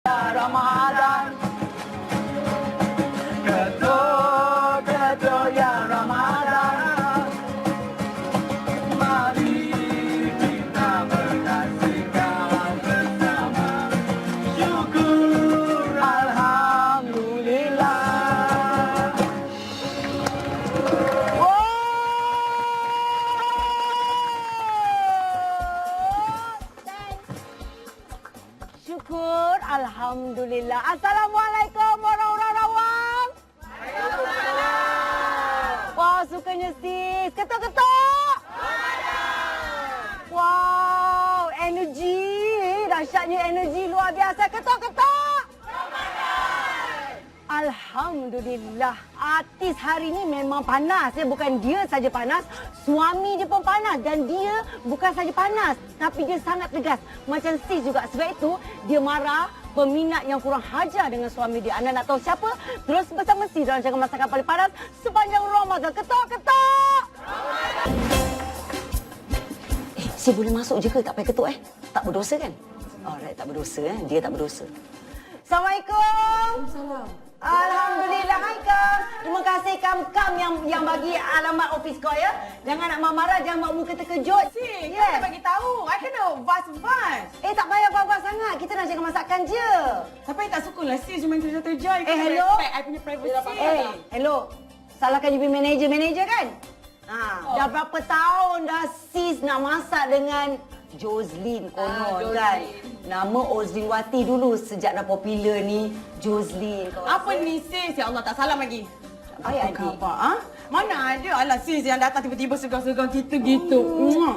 Ramadan, ketuk-ketuk ya Ramadan. Mari kita menyaksikan bersama. Syukur Alhamdulillah. Syukur Alhamdulillah. Assalamualaikum orang-orang. Wah, sukanya sis. Ketuk-ketuk. Wow, energi. Dahsyatnya energi luar biasa. Ketuk-ketuk. Alhamdulillah. Artis hari ini memang panas. Bukan dia saja panas, suami dia pun panas. Dan dia bukan saja panas, tapi dia sangat tegas. Macam sis juga. Sebab itu, dia marah peminat yang kurang hajar dengan suami dia. Anda nak tahu siapa? Terus bersama sis dalam Jangan Masakan Paling Panas sepanjang Ramadan. Ketuk-ketuk! Sis boleh masuk je ke? Tak payah ketuk Tak berdosa kan? Alright, tak berdosa Dia tak berdosa. Assalamualaikum. Assalamualaikum. Alhamdulillah, hai Kam. Terima kasih Kam yang bagi alamat office kau ya. Jangan nak marah, jangan buat muka terkejut. Cik, kau tak bagi tahu. I kena vas. Tak payah bawah sangat. Kita nak jaga masakan je. Tapi I tak suka lah sis cuma terjah-terjah. Hello. Respect I punya privacy. Hello. Salahkan you punya manager kan? Dah berapa tahun dah sis nak masak dengan Jozlin konon kan? Nama Ozlin Wati dulu sejak dah popular ni. Jozlin. Apa ni sis? Ya Allah, tak salam lagi. Ayah adik. Khabar, Mana ada alah sis yang datang tiba-tiba segang-segang kita gitu.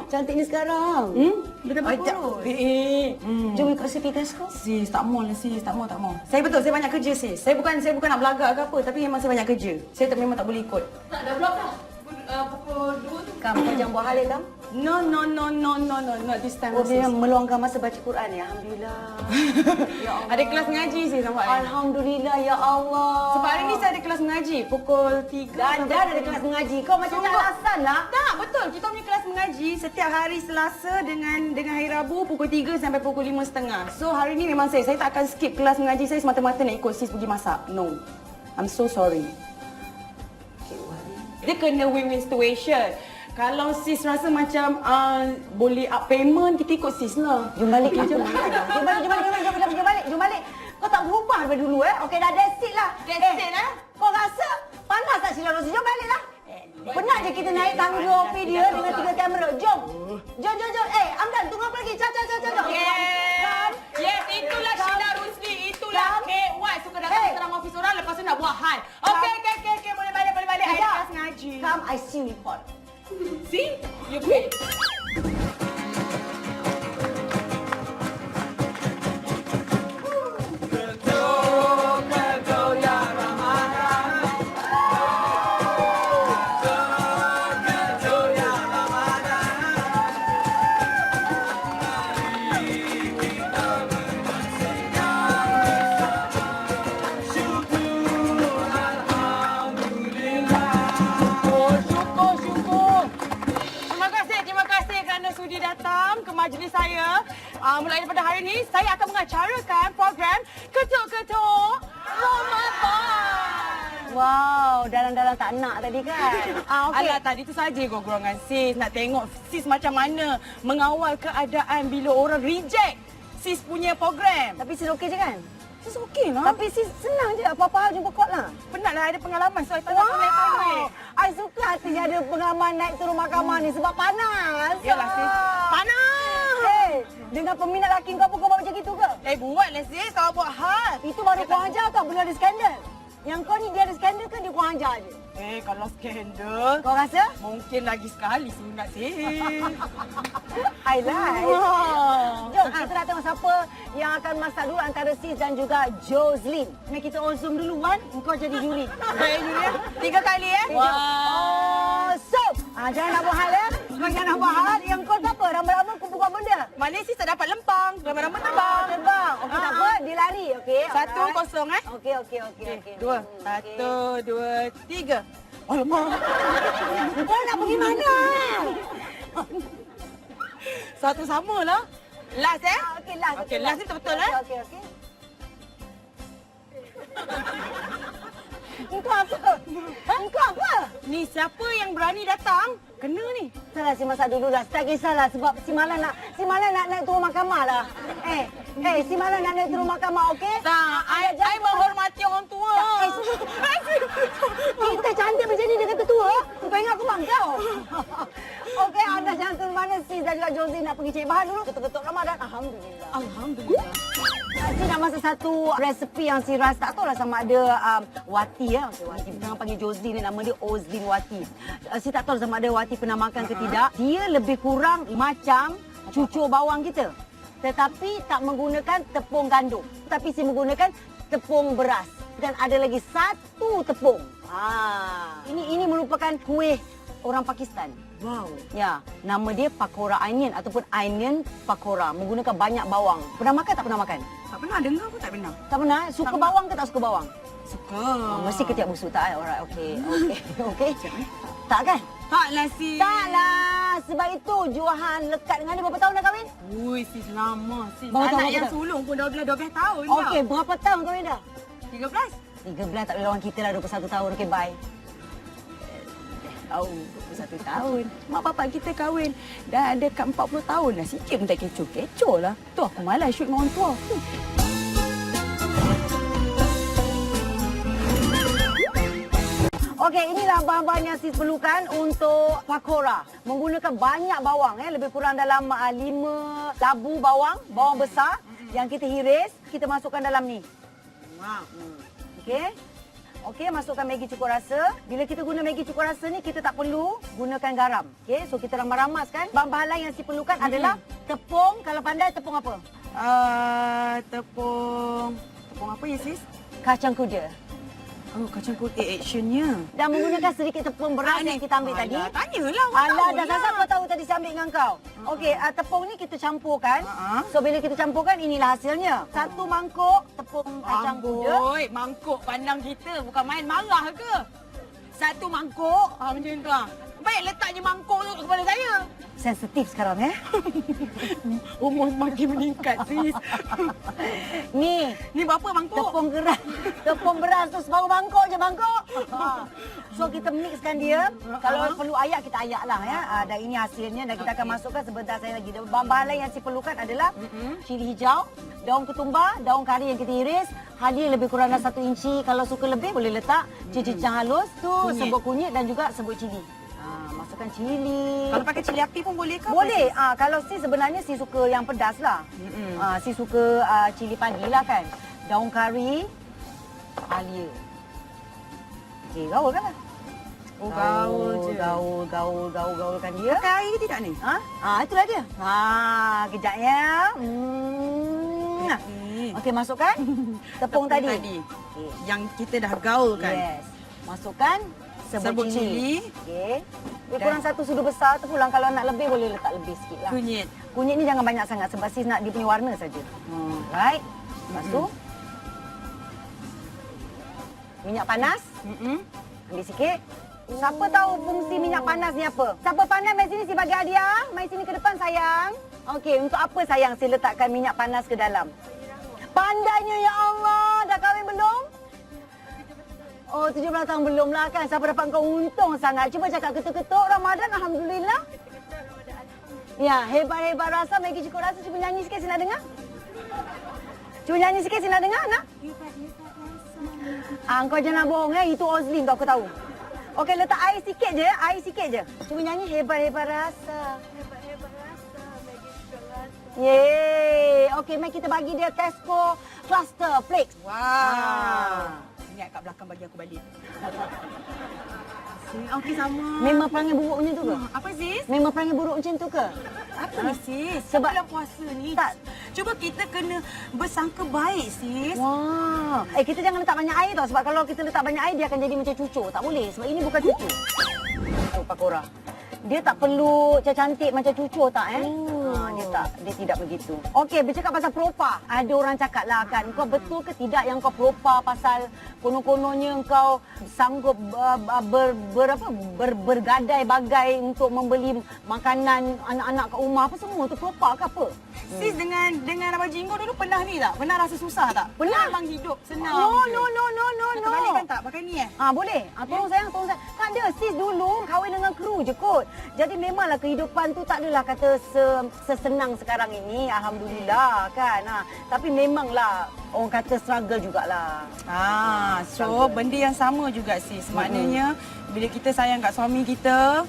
Cantiknya sekarang. Betul-betul kurus. Jom ikut si Pikas kau. Sis, tak mau lah sis, tak mau. Saya betul, saya banyak kerja sis. Saya bukan nak belagak ke apa, tapi memang saya banyak kerja. Saya memang tak boleh ikut. Tak ada blog dah. Pukul 2 tu. Kam, kau jangan buat hal ya, Kam? No, not this time. Oh, sis. dia meluangkan masa baca Quran ya. Alhamdulillah. Ya Allah. Ada kelas mengaji sis nampak. Alhamdulillah, ya Allah. Sebab hari ni saya ada kelas mengaji pukul 3. Dan ada kelas mengaji. Kau macam tak alasan lah. Tak, betul. Kita punya kelas mengaji setiap hari Selasa dengan hari Rabu pukul 3 sampai pukul 5.30. So hari ni memang saya tak akan skip kelas mengaji saya semata-mata nak ikut sis pergi masak. No. I'm so sorry. Dia kena win-win situation. Kalau sis rasa macam boleh up payment, kita ikut sis lah. Jom balik. Jom balik. Kau tak berubah daripada dulu Okey, dah that's it lah. That's it lah. Kau rasa panas tak Sila Rosi? Jom balik lah. Penat je kita naik tangga OP dia dengan 3 kamera. Jom. Amdan, tunggu apa lagi? Jom. Yes, itulah Sheila Rusli. Itulah KY. Suka datang serang office orang lepas tu nak buat hal. Okey. Boleh balik. I kelas ngaji. Come, I see you report. See? You pay. Ketuk-ketuk ya Ramadan. Ketuk-ketuk ya Ramadan. Mari kita menyaksikan bersama. Syukur Alhamdulillah. Syukur. Terima kasih kerana sudi datang ke majlis saya. Mulai daripada hari ini, saya akan mengacarakan program Ketuk-Ketuk Ramadan. Wow, dalam-dalam tak nak tadi kan? Okey. Alah, tadi tu saja gurau-gurangan sis. Nak tengok sis macam mana mengawal keadaan bila orang reject sis punya program. Tapi sis okey je kan? Sis okey lah. Tapi sis senang je. Apa-apa hal jumpa kot lah. Penatlah ada pengalaman. So, I tak nak naik tangga. I suka hatinya ada pengalaman naik turun mahkamah ni sebab panas. Yalah sis. Panas. Dengan peminat lelaki kau pun kau buat macam gitu ke? Buatlah sis. Kalau buat hal. Itu baru kurang ajar kau, belum ada skandal. Yang kau ni dia ada skandal ke dia kurang ajar je? Kalau skandal, Kau rasa? mungkin lagi sekali sunat sis. I like. Jom kita nak tengok siapa yang akan masak dulu antara sis dan juga Jozlin. Mari kita all zoom dulu Wan. Kau jadi juri. Okay, Julia. 3 kali So, jangan nak buat hal Kau jangan nak buat hal. Yang kau tak apa, ramai-ramai kumpul buat benda. Mana sis tak dapat lempang. Ramai-ramai terbang. Terbang. Okey, tak apa. Dia lari. Okey. 1-0 Okey. 2. 1, 2, 3. Alamak. Kau nak pergi mana? Satu sama lah. Last Okey, last. Okey, last ni betul-betul Okey. Engkau apa? Engkau apa? Ni siapa yang berani datang? Kena ni. Salah si masak dulu lah. Tak kisahlah sebab si Malan nak naik turun mahkamah lah. Si Malan nak naik turun mahkamah, okey? Tak, I menghormati orang tua. Kita cantik macam ni dia kata tua. Kau ingat aku mak kau? Okey, anda jangan turun mana sis dan juga Josie nak pergi cari bahan dulu. Ketuk-ketuk Ramadan. Alhamdulillah. Alhamdulillah. Si nak masak satu resepi yang si Ras tak tahu lah sama ada Wati ya. Wati. Jangan panggil Josie ni, nama dia Ozlin Wati. Si tak tahu sama ada Wati pernah makan ke tidak. Dia lebih kurang macam cucur bawang kita. Tetapi tak menggunakan tepung gandum. Tapi si menggunakan tepung beras. Dan ada lagi satu tepung. Ini merupakan kuih orang Pakistan. Wow. Ya, nama dia pakora onion ataupun onion pakora. Menggunakan banyak bawang. Pernah makan tak pernah makan? Tak pernah dengar pun tak pernah. Tak pernah? Suka bawang ke tak suka bawang? Suka. Mesti ketiak busuk tak? Alright, okey. Okey. Tak kan? Taklah sis. Taklah. Sebab itu Johan lekat dengan dia berapa tahun dah kahwin? Ui sis lama sis. Berapa tahun, Anak berapa yang tahun? sulung pun dah 12 tahun Okey, berapa tahun kahwin dah? 13. 13 tak boleh lawan kita lah 21 tahun. Okey, bye. Tahun 21 tahun. Mak bapak kita kahwin dah ada kat 40 tahun dah. Sikit pun tak kecoh-kecoh lah. Tu aku malas shoot dengan orang tua. Okey, inilah bahan-bahan yang sis perlukan untuk pakora. Menggunakan banyak bawang, lebih kurang dalam 5 labu bawang besar yang kita hiris, kita masukkan dalam ni. Wow. Okey. Okey, masukkan Maggi cukup rasa. Bila kita guna Maggi cukup rasa ni, kita tak perlu gunakan garam. Okey, so kita ramas-ramaskan. Bahan-bahan lain yang sis perlukan adalah tepung. Kalau pandai, tepung apa? Tepung apa ya sis? Kacang kuda. Oh, kacang putih actionnya. Dan menggunakan sedikit tepung beras yang kita ambil tadi. Tanyalah. Alah, dah sasar kau tahu tadi saya ambil dengan kau. Okey, tepung ni kita campurkan. So, bila kita campurkan, inilah hasilnya. 1 mangkuk tepung kacang kuda. Amboi, mangkuk pandang kita. Bukan main marah ke? 1 mangkuk. Macam tu lah. Baik letak je mangkuk tu kat kepala saya. Sensitif sekarang, Umur makin meningkat, sis. Ni berapa mangkuk? tepung beras tu separuh mangkuk je mangkuk. So kita mixkan dia. Kalau perlu ayak kita ayak lah ya. Dan ini hasilnya dan kita akan masukkan sebentar saya lagi. Bahan-bahan lain yang saya perlukan adalah cili hijau, daun ketumbar, daun kari yang kita iris, halia lebih kurang 1 inci. Kalau suka lebih boleh letak cincang halus tu, serbuk kunyit dan juga serbuk cili. Masukkan cili. Kalau pakai cili api pun boleh ke? Boleh. Kalau si sebenarnya si suka yang pedas lah. Si suka cili pagi lah kan. Daun kari, halia. Okey, gaulkan lah. Oh, gaul je. Gaulkan dia. Pakai air ke tidak ni? Itulah dia. Kejap ya. Okey, masukkan tepung tadi. Okay. Yang kita dah gaulkan. Yes. Masukkan serbuk cili. Okey. Lebih kurang 1 sudu besar tu pulang. Kalau nak lebih boleh letak lebih sikit lah. Kunyit. Kunyit ni jangan banyak sangat sebab sis nak dia punya warna saja. Right. Lepas tu minyak panas. Ambil sikit. Siapa tahu fungsi minyak panas ni apa? Siapa pandai mai sini si bagi hadiah. Mai sini ke depan sayang. Okey, untuk apa sayang si letakkan minyak panas ke dalam? Pandainya ya Allah. Dah kahwin belum? Oh, 17 tahun belum lah kan. Siapa dapat kau untung sangat. Cuba cakap ketuk-ketuk Ramadan. Alhamdulillah. Ya, hebat-hebat rasa. Maggi cukup rasa. Cuba nyanyi sikit, saya nak dengar. Cuba nyanyi sikit, saya nak dengar, nak? Kau jangan bohong ya. Itu Ozlin kau, aku tahu. Okey, letak air sikit je. Air sikit je. Cuba nyanyi hebat-hebat rasa. Hebat-hebat rasa. Maggi cukup rasa. Yeay. Okey, mari kita bagi dia Tesco Cluster Flakes. Wow. Ingat kat belakang bagi aku balik. Okey, sama. Memang perangai buruk macam tu ke? Apa sis? Memang perangai buruk macam tu ke? Apa ni sis? Sebab- Bulan puasa ni. Tak. Cuba kita kena bersangka baik sis. Wah. Kita jangan letak banyak air tau. Sebab kalau kita letak banyak air, dia akan jadi macam cucur. Tak boleh. Sebab ini bukan cucur. Pakora. Dia tak perlu cantik macam cucur tak Dia tidak begitu. Okey, bercakap pasal propa. Ada orang cakap lah kan, kau betul ke tidak yang kau propa pasal konon-kononnya kau sanggup bergadai bagai untuk membeli makanan anak-anak kat rumah apa semua tu propa ke apa? Sis dengan Abang Jinggo dulu pernah ni tak? Pernah rasa susah tak? Pernah. Memang hidup senang. No. Nak terbalikkan tak pakai ni Boleh. Tolong sayang. Tak ada. Sis dulu kahwin dengan kru je kot. Jadi memanglah kehidupan tu tak adalah kata sesenang sekarang ini. Alhamdulillah kan. Tapi memanglah orang kata struggle jugalah. So benda yang sama juga sis. Maknanya bila kita sayang kat suami kita,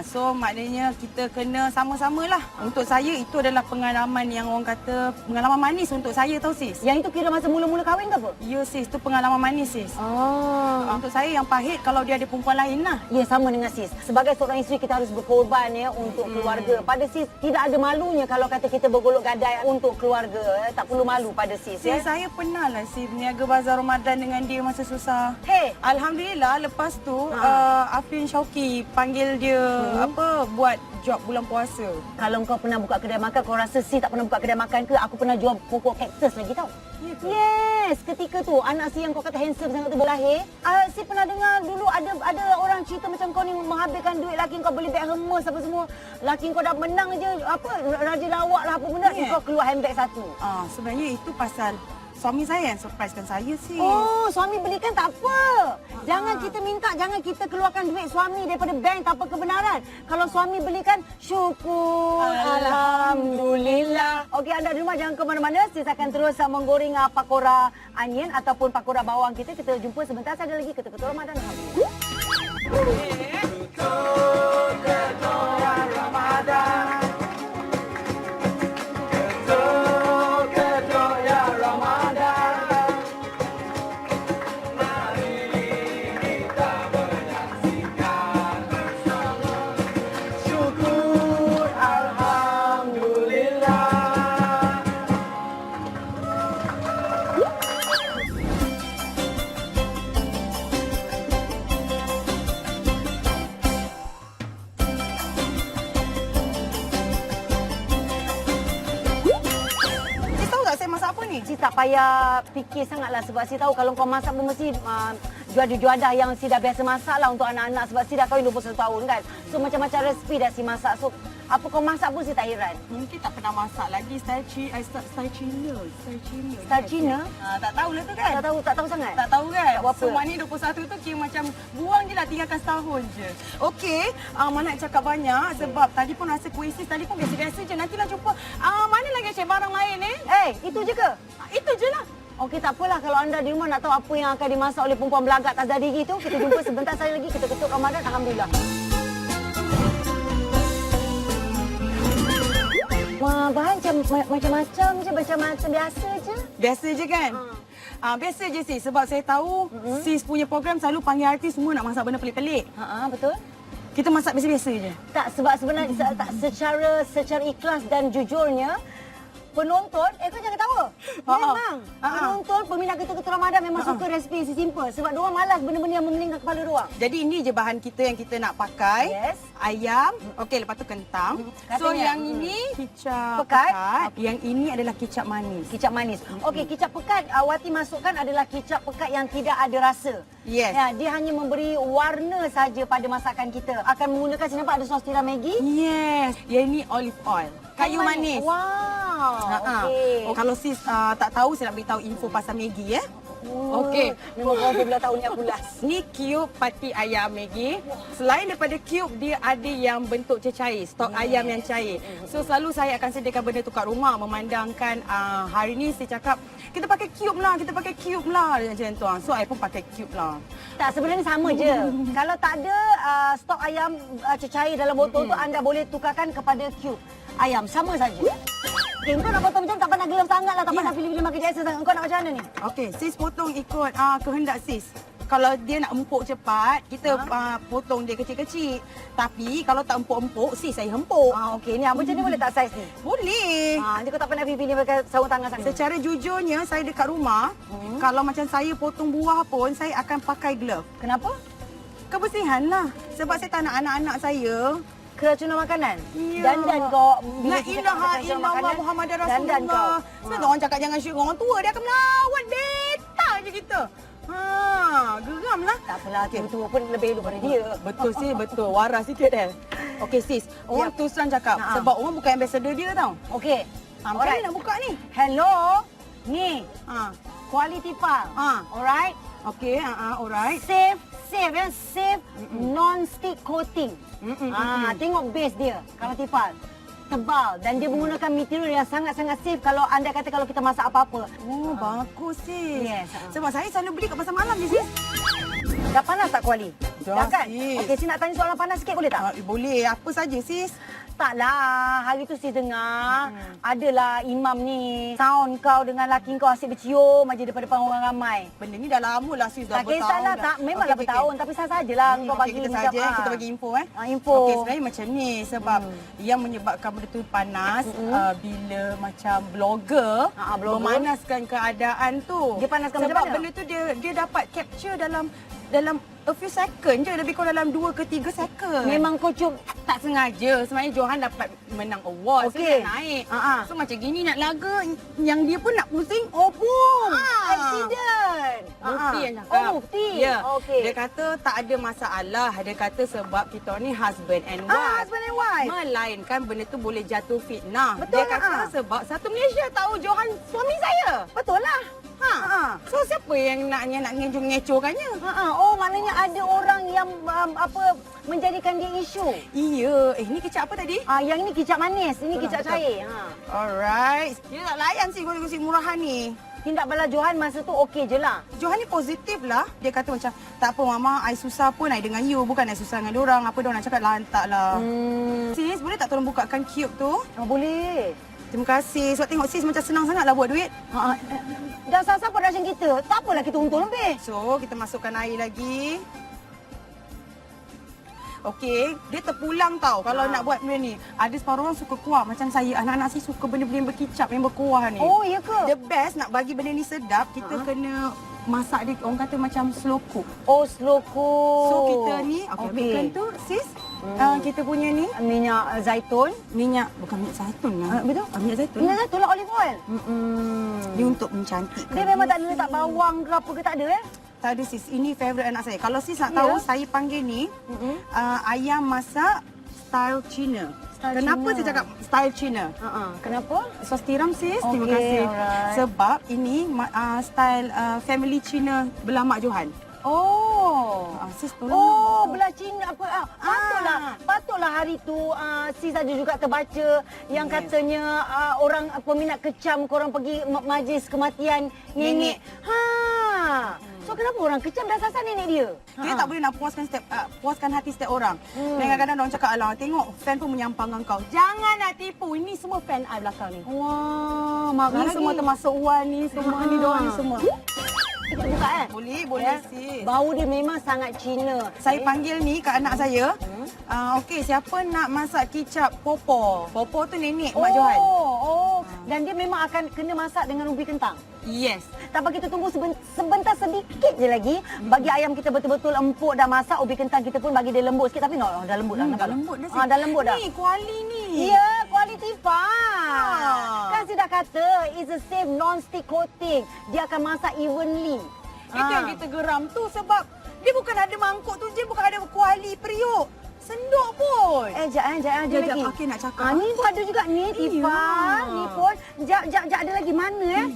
so maknanya kita kena sama-samalah. Untuk saya itu adalah pengalaman yang orang kata pengalaman manis untuk saya tau sis. Yang itu kira masa mula-mula kahwin ke apa? Ya sis, tu pengalaman manis sis. Untuk saya yang pahit kalau dia ada perempuan lain lah. Ya, sama dengan sis. Sebagai seorang isteri kita harus berkorban ya untuk keluarga. Pada sis tidak ada malunya kalau kata kita bergolok gadai untuk keluarga. Tak perlu malu pada sis ya. Saya pernah lah sis berniaga bazar Ramadan dengan dia masa susah. Hey, Alhamdulillah lepas tu Afrin Syauqi panggil dia buat job bulan puasa. kalau kau pernah buka kedai makan, kau rasa sis tak pernah buka kedai makan ke? Aku pernah jual pokok kaktus lagi tau. Yes, ketika tu anak si yang kau kata handsome sangat tu berlahir. Si pernah dengar dulu ada orang cerita macam kau ni menghabiskan duit laki kau beli beg Hermes apa semua. Laki kau dah menang je raja lawak lah apa benda, kau keluar handbag satu. Sebenarnya itu pasal suami saya yang surprisekan saya sih. Oh, suami belikan tak apa. Jangan kita keluarkan duit suami daripada bank tanpa kebenaran. Kalau suami belikan, syukur. Alhamdulillah. Okey, anda di rumah jangan ke mana-mana. Sis akan terus menggoreng pakora onion ataupun pakora bawang kita. Kita jumpa sebentar saja lagi ketua-ketua Ramadan. Sis tak payah fikir sangatlah sebab si tahu kalau kau masak pun mesti juadah-juadah yang si dah biasa masak lah untuk anak-anak sebab si dah kahwin 21 tahun kan. So macam-macam resipi dah si masak. So apa kau masak pun si tak heran. Mungkin tak pernah masak lagi style Cina. Style Cina? Tak tahulah tu kan? Tak tahu sangat. Tak tahu kan? Tak apa. So maknanya 21 tu kira macam buang je lah, tinggalkan setahun je. Okey, mana nak cakap banyak sebab tadi pun rasa kuih sis tadi pun biasa-biasa je. Nantilah jumpa. Mana lagi cik barang lain Itu je ke? Itu je lah. Okey, tak apalah kalau anda di rumah nak tahu apa yang akan dimasak oleh perempuan belagak tak jadi gitu. Kita jumpa sebentar saja lagi. Kita ketuk Ramadan. Alhamdulillah. Wah, bahan macam-macam je. Macam-macam biasa je. Biasa je kan? Biasa je sis sebab saya tahu sis punya program selalu panggil artis semua nak masak benda pelik-pelik. Betul. Kita masak biasa-biasa je. Tak, sebab sebenarnya secara ikhlas dan jujurnya penonton, kau jangan ketawa. Memang penonton, peminat ketua-ketua Ramadan memang suka resipi yang simple. Sebab diorang malas benda-benda yang memelingkan kepala diorang. Jadi ini je bahan kita yang kita nak pakai. Yes. Ayam, okey lepas tu kentang. So Katanya, yang ini kicap pekat. Yang ini adalah kicap manis. Kicap manis. Okey, kicap pekat Wati masukkan adalah kicap pekat yang tidak ada rasa. Yes. Ya, dia hanya memberi warna saja pada masakan kita. Akan menggunakan, saya nampak ada sos tiram Maggi. Yes. Yang ini olive oil. Kayu manis. Wow. Okey. Kalau sis tak tahu, saya nak beritahu info pasal Maggi Okey. Memang kau bila tahu ni aku last. Ni cube pati ayam Maggi. Selain daripada cube, dia ada yang bentuk cecair, stok ayam yang cair. So selalu saya akan sediakan benda tu kat rumah memandangkan hari ni saya cakap kita pakai cube lah macam tu. So saya pun pakai cube lah. Tak, sebenarnya sama je. Kalau tak ada stok ayam cecair dalam botol tu, anda boleh tukarkan kepada cube ayam. Sama saja. Okay, kau nak potong macam tak pernah gelap sangat lah. Tak pernah pilih-pilih makan jasa sangat. Kau nak macam mana ni? Okey, sis potong ikut kehendak sis. Kalau dia nak empuk cepat, kita potong dia kecil-kecil. Tapi kalau tak empuk-empuk, sis saya empuk. Okey, ni macam ni boleh tak saiz ni? Boleh. Nanti kau tak pernah pilih-pilih pakai sarung tangan sangat. Secara jujurnya, saya dekat rumah, kalau macam saya potong buah pun, saya akan pakai glove. Kenapa? Kebersihan lah. Sebab saya tak nak anak-anak saya keracunan makanan. Ya. Dandan kau. La ilaha illallah Muhammadar Rasulullah. Sebab orang cakap jangan syuk orang tua, dia akan melawan beta je kita. Geram lah. Tak apalah, tua-tua pun lebih elok pada dia. Betul sis, betul. Waras sikit Okey sis, orang terus terang cakap sebab orang bukan ambassador dia tau. Okey. Macam mana nak buka ni? Hello. Ni. Ha. Quality file. Alright. Okey, alright. Safe non-stick coating. Tengok base dia, quality file. Tebal dan dia menggunakan material yang sangat-sangat safe kalau anda kata kalau kita masak apa-apa. Oh, bagus sis. Yes. Sebab saya selalu beli kat pasar malam je sis. Dah panas tak kuali? Dah, kan? sis. Okey, saya nak tanya soalan panas sikit boleh tak? Boleh, apa saja sis. Taklah, hari tu saya dengar adalah imam ni sound kau dengan laki kau asyik bercium aja daripada depan orang ramai. Benda ni dah lama lah sis, dah Tak bertahun kisahlah, dah. tak memanglah bertahun tapi sajalah kau bagi kita macam saja kita bagi info info. Okey, sebenarnya macam ni sebab yang menyebabkan benda tu panas bila macam blogger memanaskan keadaan tu. Dia panaskan sebab macam mana? Benda tu dia dapat capture dalam a few second je, lebih kurang dalam 2 ke 3 second. Memang kau tak sengaja. Sebenarnya Johan dapat menang award. Okey. So, naik. So, macam gini nak laga, yang dia pun nak pusing, boom! Accident. Mufti yang cakap. Oh, Mufti. Ya. Okey. Dia kata tak ada masalah. Dia kata sebab kita ni husband and wife. Husband and wife. Melainkan benda tu boleh jatuh fitnah. Betul Dia kata sebab satu Malaysia tahu Johan suami saya. Betul lah. So siapa yang nak ngecoh-ngecohkannya? Oh, maknanya ada orang yang menjadikan dia isu. Iya. Ni kicap apa tadi? Yang ini kicap manis, ini kicap cair. Alright. Dia tak layan sih gosip murahan ni. Tindak bala Johan masa tu okey je lah. Johan ni positif lah. Dia kata macam, tak apa mama, I susah pun I dengan you. Bukan I susah dengan diorang. Apa diorang nak cakap, lantak lah. Sis, boleh tak tolong bukakan cube tu? Boleh. Terima kasih. Sebab tengok sis macam senang sangat lah buat duit. Dah siapa production kita? Tak apalah kita untung lebih. So, kita masukkan air lagi. Okey, dia terpulang tau kalau nak buat benda ni. Ada separuh orang suka kuah. Macam saya, anak-anak saya suka benda-benda yang berkicap, yang berkuah ni. Oh, iya ke? The best nak bagi benda ni sedap, kita kena masak dia, orang kata macam slow cook. Oh, slow cook. So, kita ni, ambilkan tu, sis. Kita punya ni. Minyak zaitun. Bukan minyak zaitun lah. Betul? Minyak zaitun. Minyak zaitun lah, olive oil. Dia untuk mencantikkan. Dia memang tak ada letak bawang ke apa ke, tak ada Tak ada sis, ini favourite anak saya. Kalau sis nak tahu, saya panggil ni ayam masak style Cina. Kenapa saya cakap style Cina? Kenapa? Sos tiram sis, terima Okey, kasih. alright. Sebab ini style family Cina belah Mak Johan. Sis tolong. Belah Cina apa? Patutlah hari tu sis ada juga terbaca yang katanya orang peminat kecam korang pergi majlis kematian nenek. So kenapa orang kecam dah sasar nenek dia? Kita tak boleh nak puaskan hati setiap orang. Dan kadang-kadang orang cakap, alah tengok fan pun menyampangkan kau. Jangan nak tipu. Ini semua fan I belakang ni. Wah, Ini semua termasuk Wan ni, semua ni, diorang ni semua. Kita buka Boleh sis. Bau dia memang sangat Cina. Saya panggil ni kat anak saya. Okey, siapa nak masak kicap popo? Popo tu nenek Mak Johan. Dan dia memang akan kena masak dengan ubi kentang. Yes. Tak apa, kita tunggu sebentar sedikit je lagi. Bagi ayam kita betul-betul empuk dah masak, ubi kentang kita pun bagi dia lembut sikit. Tapi dah lembut dah. Dah lembut dah. Dah lembut dah. Ni kuali ni. Ya, quality file. Kan saya dah kata, it's a safe non-stick coating. Dia akan masak evenly. Itu yang kita geram tu sebab dia bukan ada mangkuk tu je, bukan ada kuali periuk. Senduk pun. Jap lagi. Okey, nak cakap. Ni pun ada juga ni, Tifal. Ni pun. Jap ada lagi mana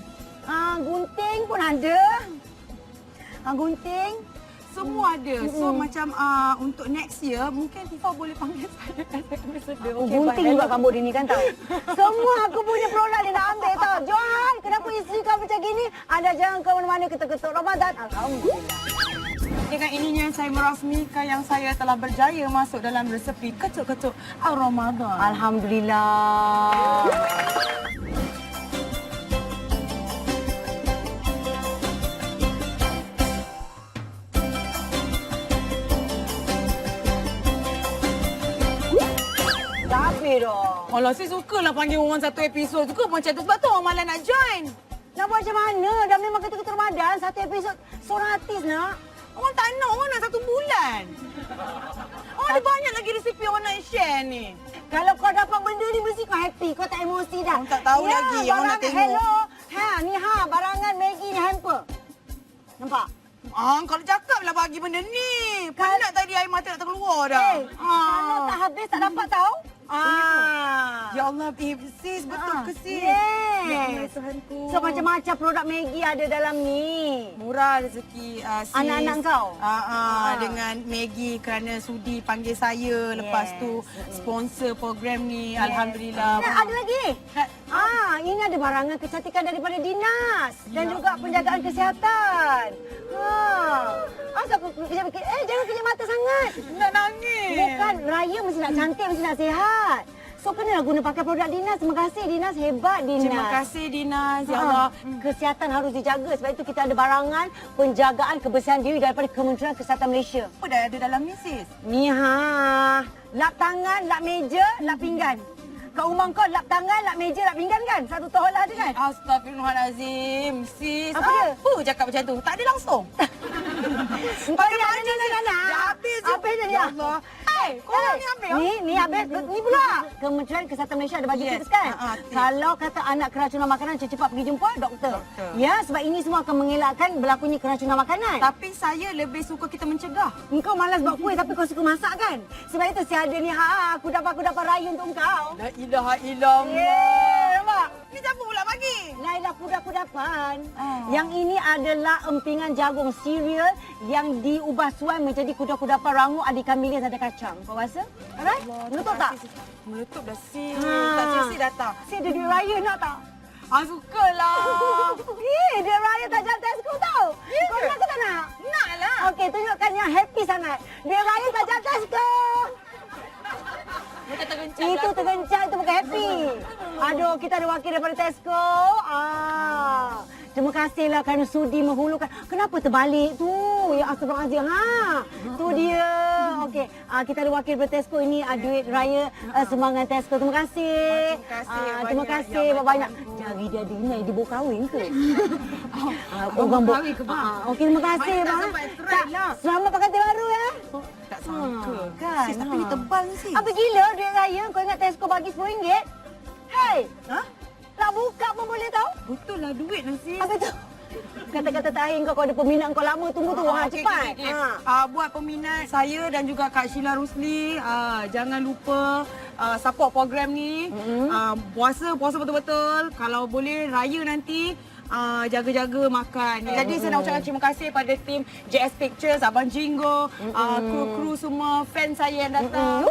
gunting pun ada. Gunting. Semua ada. So macam untuk next year mungkin Tifa boleh panggil saya as ambassador. Gunting juga rambut dia ni kan tahu. Semua aku punya produk dia nak ambil tau. Johan, kenapa isteri kau macam gini? Anda jangan ke mana-mana ketuk-ketuk Ramadan. Alhamdulillah. Dengan ininya saya merasmikan yang saya telah berjaya masuk dalam resepi ketuk-ketuk Ramadan. Alhamdulillah. Tapi dah. Alah, saya sukalah panggil orang satu episod. Suka macam tu. Sebab tu orang malah nak join. Nak buat macam mana? Dah memang ketuk-ketuk Ramadan. Satu episod seorang artis nak. Orang tak nak, orang nak 1 bulan. Oh, ada banyak lagi resipi orang nak share ni. Kalau kau dapat benda ni mesti kau happy. Kau tak emosi dah. Orang tak tahu lagi, orang nak barangan- tengok. Hello. Ni barangan Maggi ni hamper. Nampak? Kalau cakap lah bagi benda ni. Penat tadi air mata nak terkeluar dah. Kalau tak habis tak dapat tahu. Ya Allah, sis, betul ke sis? Yes. Ya Allah, Tuhanku. So macam-macam produk Maggi ada dalam ni. Murah rezeki sis. Anak-anak kau? Dengan Maggi kerana sudi panggil saya. Lepas tu sponsor program ni. Alhamdulillah. Ada lagi? Ini ada barangan kecantikan daripada Dinas dan juga penjagaan kesihatan. Asal jangan kejap mata sangat. Nak nangis. Bukan, raya mesti nak cantik, mesti nak sihat. So, kenalah guna pakai produk Dinas. Terima kasih Dinas, hebat Dinas. Terima kasih Dinas. Ya Allah. Kesihatan harus dijaga. Sebab itu kita ada barangan penjagaan kebersihan diri daripada Kementerian Kesihatan Malaysia. Apa dah ada dalam ni sis? Ni lap tangan, lap meja, lap pinggan. Kat rumah kau lap tangan, lap meja, lap pinggan kan? Satu tolak ada kan? Astagfirullahalazim. Sis. Apa dia? Apa cakap macam tu? Tak ada langsung. Pakai mana ni nak? Dah habis je. Habis dah dia. Ya Allah. Korang ni habis. Ni habis. Ni pula. Kementerian Kesihatan Malaysia ada bagi tips kan? tips. Kalau kata anak keracunan makanan, cepat pergi jumpa doktor. Ya, sebab ini semua akan mengelakkan berlakunya keracunan makanan. Tapi saya lebih suka kita mencegah. Engkau malas buat kuih tapi kau suka masak kan? Sebab itu saya ada ni, aku dapat raya untuk engkau. La ilaha illallah. Nampak? Ni siapa pula bagi? Laila kudapan. Yang ini adalah empingan jagung cereal yang diubah suai menjadi kuda-kudapan rangu ada ikan bilis ada kacang. Kau rasa? Alright? Meletup tak? Meletup dah sis. Tak sis datang. Si ada duit raya nak tak? Sukalah. Duit raya tak jalan Tesco tau. Kau nak ke tak nak? Nak lah. Okey, tunjukkan yang happy sangat. Duit raya tak jalan Tesco. Itu tergencang, itu bukan happy. Aduh, kita ada wakil daripada Tesco. Terima kasihlah kerana sudi menghulukan. Kenapa terbalik tu? Ya astagfirullahalazim. Tu dia. Okey, kita ada wakil daripada Tesco ini duit raya sumbangan Tesco. Terima kasih. Terima kasih banyak. Jari dia dinai dia bawa kahwin ke? Orang kahwin ke bang? Okey, terima kasih bang. Selamat pengantin baru ya. Tak sangka. Kan? Sis, tapi ni tebal ni sis. Apa gila duit raya? Kau ingat Tesco bagi RM10? Hei! Nak buka pun boleh tahu? Betul lah duit lah sis. Apa tu? Kata-kata terakhir kau ada peminat kau lama tunggu tu. Cepat. Buat peminat saya dan juga Kak Sheila Rusli, jangan lupa support program ni. Puasa betul-betul. Kalau boleh raya nanti jaga-jaga makan. Jadi saya nak ucapkan terima kasih pada tim JS Pictures, Abang Jingo, kru-kru semua, fans saya yang datang.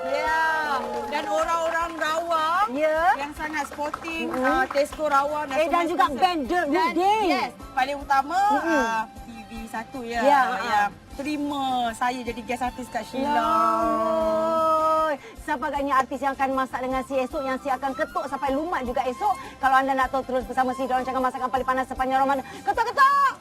Ya, dan orang-orang Rawang yang sangat sporting, Tesco Rawang Dan juga band The Day. Yes, paling utama TV1 ya. Yang terima saya jadi guest artis Kak Sheila. Siapa agaknya artis yang akan masak dengan si esok, yang si akan ketuk sampai lumat juga esok. Kalau anda nak tahu terus bersama si, rancangan masakan paling panas sepanjang Ramadan. Ketuk-ketuk!